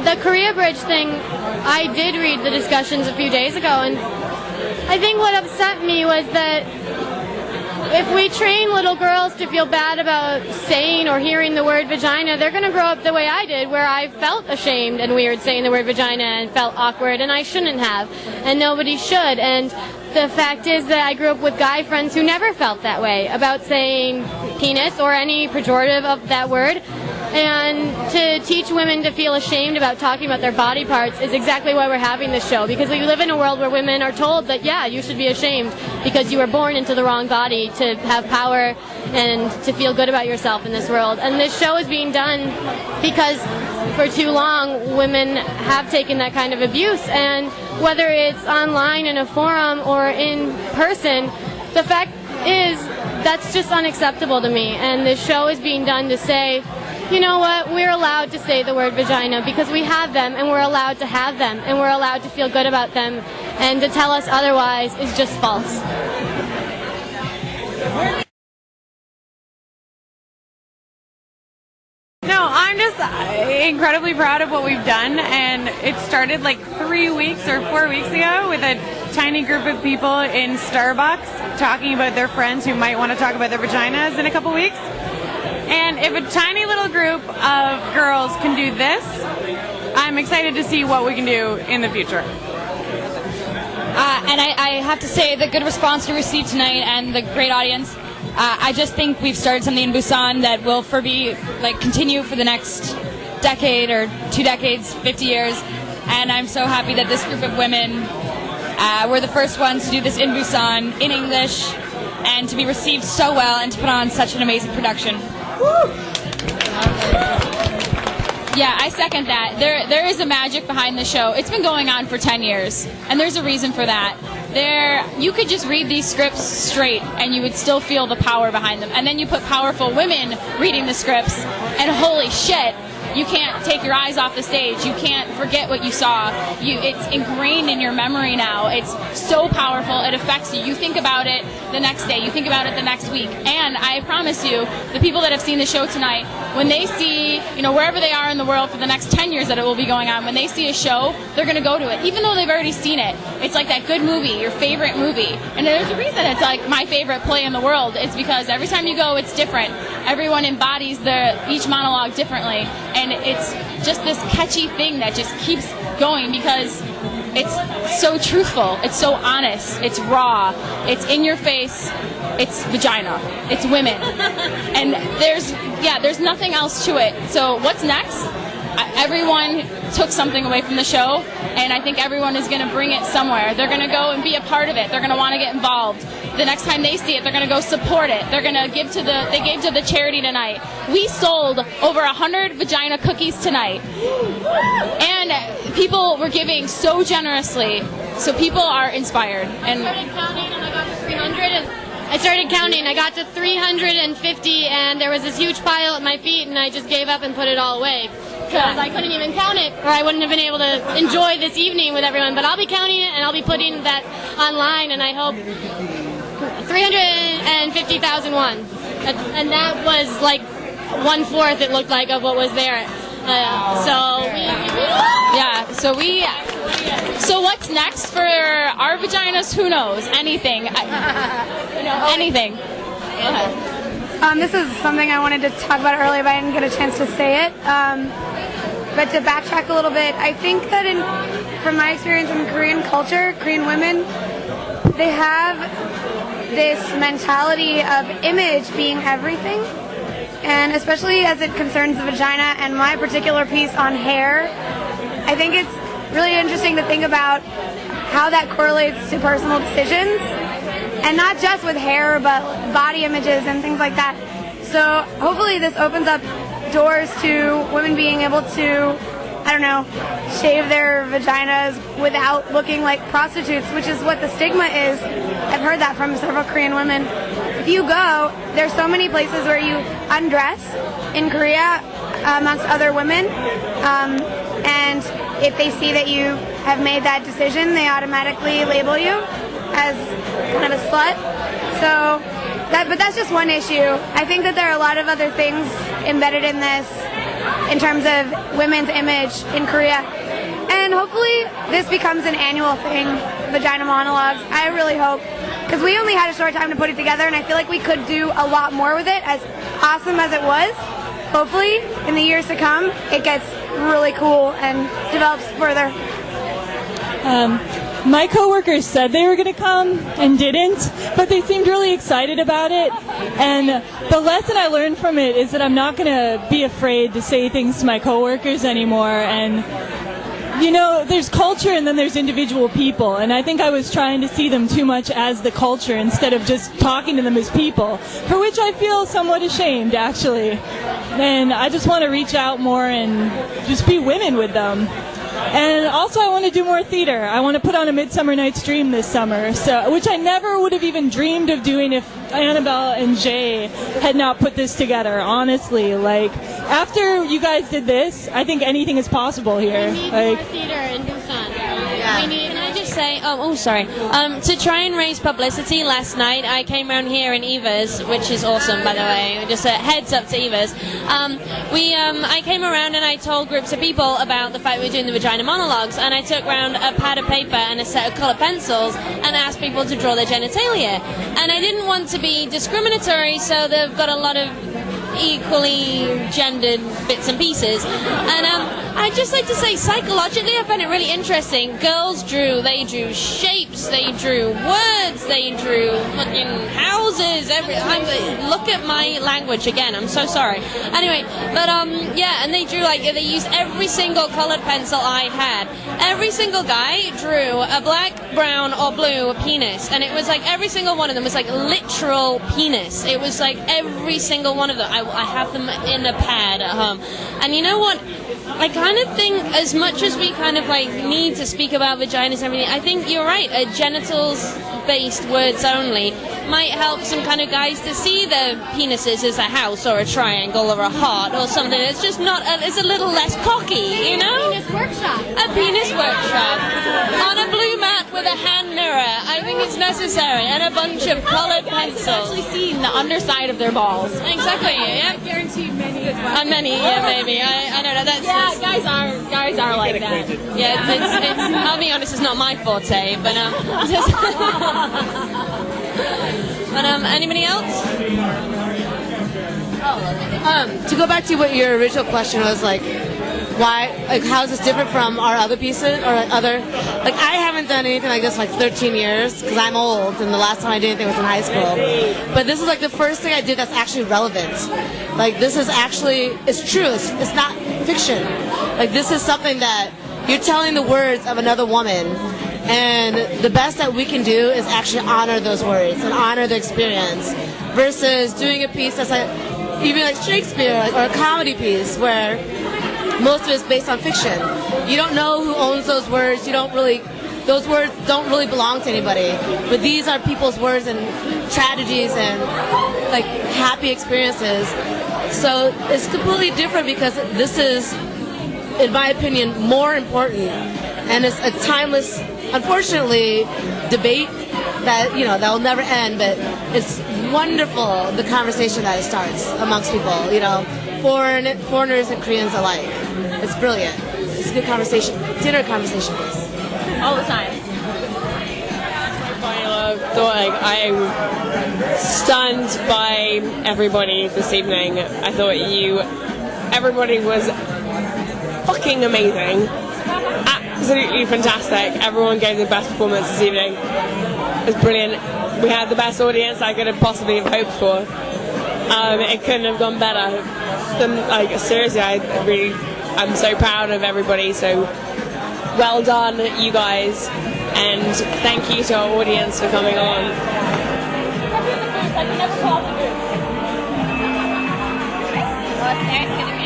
The Korea Bridge thing, I did read the discussions a few days ago, and I think what upset me was that if we train little girls to feel bad about saying or hearing the word vagina, they're going to grow up the way I did, where I felt ashamed and weird saying the word vagina and felt awkward, and I shouldn't have, and nobody should. And the fact is that I grew up with guy friends who never felt that way about saying penis or any pejorative of that word. And to teach women to feel ashamed about talking about their body parts is exactly why we're having this show, because we live in a world where women are told that, yeah, you should be ashamed because you were born into the wrong body to have power and to feel good about yourself in this world. And this show is being done because for too long women have taken that kind of abuse, and whether it's online in a forum or in person, the fact is that's just unacceptable to me. And this show is being done to say, you know what, we're allowed to say the word vagina because we have them, and we're allowed to have them, and we're allowed to feel good about them, and to tell us otherwise is just false. No, I'm just incredibly proud of what we've done, and it started like 3 weeks or 4 weeks ago with a tiny group of people in Starbucks talking about their friends who might want to talk about their vaginas in a couple weeks. And if a tiny little group of girls can do this, I'm excited to see what we can do in the future. And I have to say the good response we received tonight and the great audience. I just think we've started something in Busan that will continue for the next decade or 2 decades, 50 years. And I'm so happy that this group of women were the first ones to do this in Busan, in English, and to be received so well and to put on such an amazing production. Yeah, I second that. There is a magic behind the show. It's been going on for 10 years, and there's a reason for that. You could just read these scripts straight, and you would still feel the power behind them. And then you put powerful women reading the scripts, and holy shit, you can't take your eyes off the stage. You can't forget what you saw. It's ingrained in your memory now. It's so powerful. It affects you. You think about it the next day. You think about it the next week. And I promise you, the people that have seen the show tonight, when they see, wherever they are in the world for the next 10 years that it will be going on, when they see a show, they're going to go to it, even though they've already seen it. It's like that good movie, your favorite movie. And there's a reason it's like my favorite play in the world. It's because every time you go, it's different. Everyone embodies each monologue differently. And it's just this catchy thing that just keeps going because it's so truthful, it's so honest, it's raw, it's in your face, it's vagina, it's women. And there's nothing else to it. So what's next? Everyone took something away from the show, and I think everyone is going to bring it somewhere. They're going to go and be a part of it. They're going to want to get involved. The next time they see it, they're going to go support it. They're going to they gave to the charity tonight. We sold over 100 vagina cookies tonight. And people were giving so generously. So people are inspired. And I started counting, and I got to 300. I started counting. I got to 350, and there was this huge pile at my feet, and I just gave up and put it all away. Because I couldn't even count it, or I wouldn't have been able to enjoy this evening with everyone. But I'll be counting it, and I'll be putting that online, and I hope 350,000 won. And that was like 1/4, it looked like, of what was there. So what's next for our vaginas? Who knows? Anything. Anything. Go ahead. This is something I wanted to talk about earlier, but I didn't get a chance to say it. But to backtrack a little bit, I think that from my experience in Korean culture, Korean women, they have this mentality of image being everything. And especially as it concerns the vagina and my particular piece on hair, I think it's really interesting to think about how that correlates to personal decisions. And not just with hair, but body images and things like that. So hopefully this opens up doors to women being able to, shave their vaginas without looking like prostitutes, which is what the stigma is. I've heard that from several Korean women. If you go, there's so many places where you undress in Korea amongst other women. And if they see that you have made that decision, they automatically label you as kind of a slut. But that's just one issue. I think that there are a lot of other things embedded in this in terms of women's image in Korea. And hopefully this becomes an annual thing, Vagina Monologues. I really hope, because we only had a short time to put it together, and I feel like we could do a lot more with it, as awesome as it was. Hopefully, in the years to come, it gets really cool and develops further. My coworkers said they were going to come and didn't, but they seemed really excited about it. And the lesson I learned from it is that I'm not going to be afraid to say things to my coworkers anymore. And you know, there's culture and then there's individual people, and I think I was trying to see them too much as the culture instead of just talking to them as people, for which I feel somewhat ashamed, actually. And I just want to reach out more and just be women with them. And also I want to do more theater. I want to put on a Midsummer Night's Dream this summer, which I never would have even dreamed of doing if Annabelle and Jay had not put this together, honestly. Like, after you guys did this, I think anything is possible here. We need more theater in Busan. Yeah. Can I just say, to try and raise publicity, last night I came around here in Eva's, which is awesome, by the way, just a heads up to Eva's. I came around and I told groups of people about the fact we were doing the Vagina Monologues, and I took around a pad of paper and a set of colored pencils and asked people to draw their genitalia. And I didn't want to be discriminatory, so they've got a lot of equally gendered bits and pieces. And I'd just like to say, psychologically, I found it really interesting. Girls they drew shapes, they drew words, they drew fucking houses, look at my language again, I'm so sorry. Anyway, but and they drew, they used every single colored pencil I had. Every single guy drew a black, brown, or blue penis, and it was like every single one of them was like literal penis. It was like every single one of them. I have them in a pad at home. And you know what? I kind of think, as much as we kind of need to speak about vaginas and everything, I think you're right. Genitals-based words only might help some kind of guys to see their penises as a house or a triangle or a heart or something. It's just not. It's a little less cocky, you know. A penis workshop. A penis workshop on a blue mat with a hand mirror. I think it's necessary, and a bunch of colored pencils. Actually seeing the underside of their balls. Exactly. Yeah. I guarantee many as well. Many. Yeah, maybe. I don't know. That's guys are like that. Yeah, it's I'll be honest, it's not my forte, but anybody else? To go back to what your original question was, why, how is this different from our other pieces or I haven't done anything like this in 13 years because I'm old, and the last time I did anything was in high school. But this is the first thing I did that's actually relevant. This is actually, it's true. It's not fiction. This is something that you're telling the words of another woman, and the best that we can do is actually honor those words and honor the experience, versus doing a piece that's even like Shakespeare or a comedy piece where most of it is based on fiction. You don't know who owns those words. Those words don't really belong to anybody. But these are people's words and tragedies and happy experiences. So it's completely different because this is, in my opinion, more important, and it's a timeless, unfortunately, debate that that will never end. But it's wonderful, the conversation that it starts amongst people, foreigners and Koreans alike. It's brilliant. It's a good conversation, dinner conversation piece. All the time. I'm stunned by everybody this evening. I thought everybody was fucking amazing. Absolutely fantastic. Everyone gave the best performance this evening. It was brilliant. We had the best audience I could have possibly have hoped for. It couldn't have gone better. Seriously, I'm so proud of everybody. So well done, you guys, and thank you to our audience for coming on. Sarah's gonna